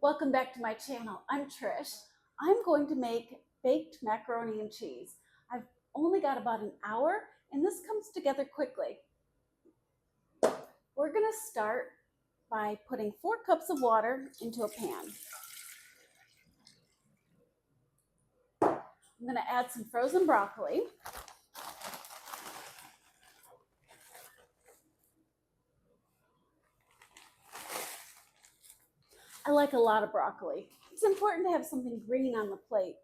Welcome back to my channel. I'm Trish. I'm going to make baked macaroni and cheese. I've only got about an hour and this comes together quickly. We're going to start by putting 4 cups of water into a pan. I'm going to add some frozen broccoli. I like a lot of broccoli. It's important to have something green on the plate.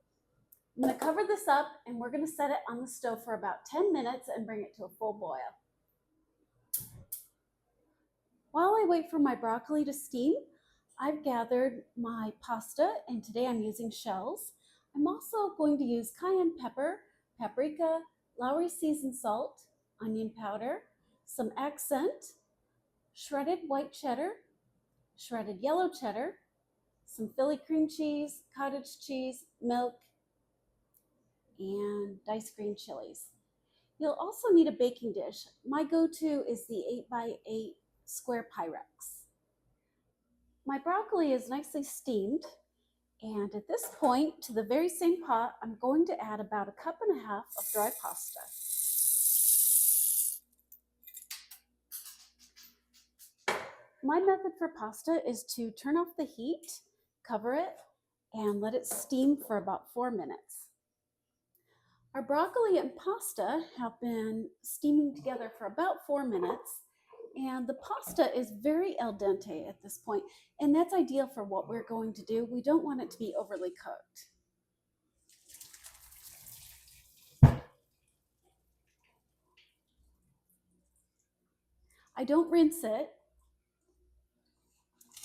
I'm going to cover this up and we're going to set it on the stove for about 10 minutes and bring it to a full boil. While I wait for my broccoli to steam, I've gathered my pasta and today I'm using shells. I'm also going to use cayenne pepper, paprika, Lowry seasoned salt, onion powder, some accent, shredded white cheddar, shredded yellow cheddar, some Philly cream cheese, cottage cheese, milk, and diced green chilies. You'll also need a baking dish. My go-to is the 8x8 square Pyrex. My broccoli is nicely steamed, and at this point, to the very same pot, I'm going to add about 1.5 cups of dry pasta. My method for pasta is to turn off the heat, cover it, and let it steam for about 4 minutes. Our broccoli and pasta have been steaming together for about 4 minutes, and the pasta is very al dente at this point, and that's ideal for what we're going to do. We don't want it to be overly cooked. I don't rinse it.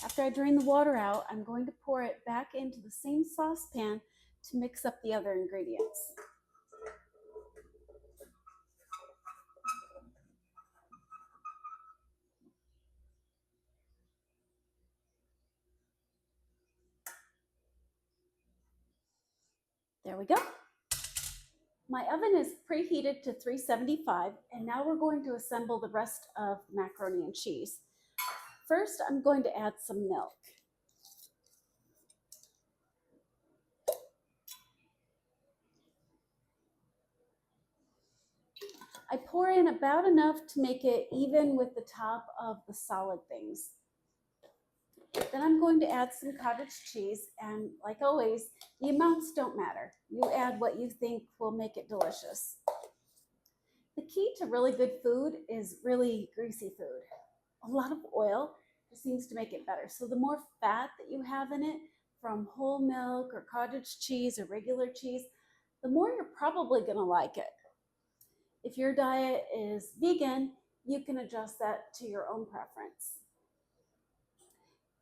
After I drain the water out, I'm going to pour it back into the same saucepan to mix up the other ingredients. There we go. My oven is preheated to 375, and now we're going to assemble the rest of the macaroni and cheese. First, I'm going to add some milk. I pour in about enough to make it even with the top of the solid things. Then I'm going to add some cottage cheese, and like always, the amounts don't matter. You add what you think will make it delicious. The key to really good food is really greasy food. A lot of oil just seems to make it better. So the more fat that you have in it from whole milk or cottage cheese or regular cheese, the more you're probably going to like it. If your diet is vegan, you can adjust that to your own preference.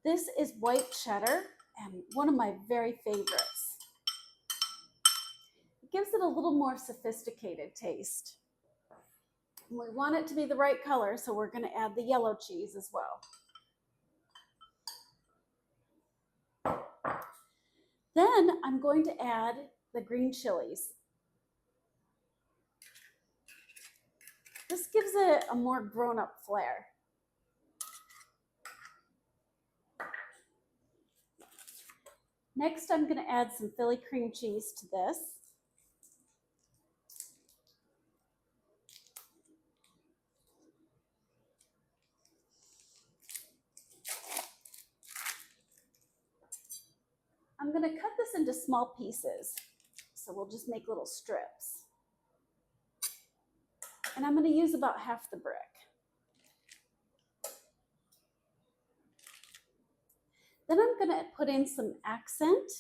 This is white cheddar and one of my very favorites. It gives it a little more sophisticated taste. And we want it to be the right color, so we're going to add the yellow cheese as well. Then I'm going to add the green chilies. This gives it a more grown-up flair. Next, I'm going to add some Philly cream cheese to this. I'm going to cut this into small pieces, so we'll just make little strips. And I'm going to use about half the brick. Then I'm going to put in some accent.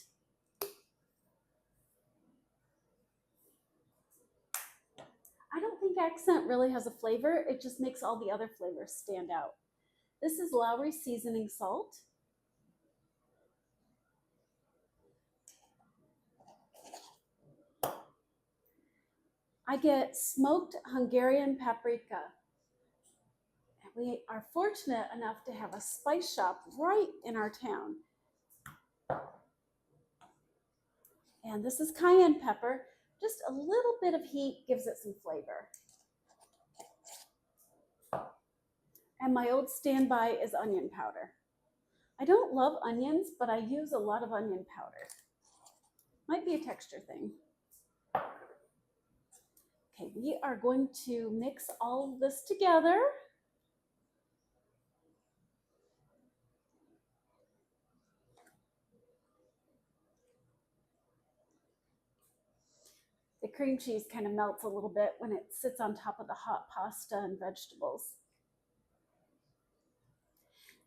I don't think accent really has a flavor. It just makes all the other flavors stand out. This is Lowry seasoning salt. I get smoked Hungarian paprika. We are fortunate enough to have a spice shop right in our town. And this is cayenne pepper. Just a little bit of heat gives it some flavor. And my old standby is onion powder. I don't love onions, but I use a lot of onion powder. Might be a texture thing. Okay, we are going to mix all of this together. The cream cheese kind of melts a little bit when it sits on top of the hot pasta and vegetables.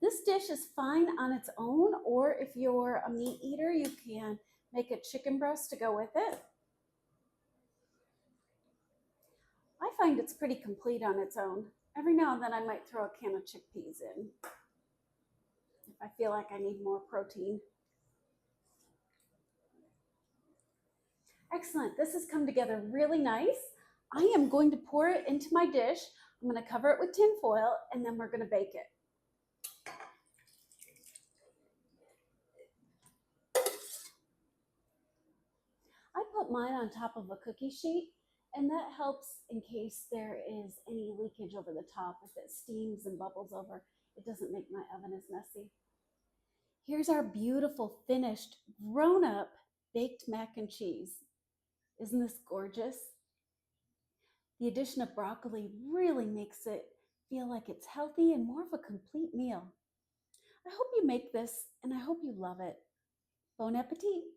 This dish is fine on its own, or if you're a meat eater, you can make a chicken breast to go with it. I find it's pretty complete on its own. Every now and then I might throw a can of chickpeas in if I feel like I need more protein. Excellent, this has come together really nice. I am going to pour it into my dish. I'm going to cover it with tin foil and then we're going to bake it. I put mine on top of a cookie sheet, and that helps in case there is any leakage over the top. If it steams and bubbles over, it doesn't make my oven as messy. Here's our beautiful finished grown-up baked mac and cheese. Isn't this gorgeous? The addition of broccoli really makes it feel like it's healthy and more of a complete meal. I hope you make this and I hope you love it. Bon appetit!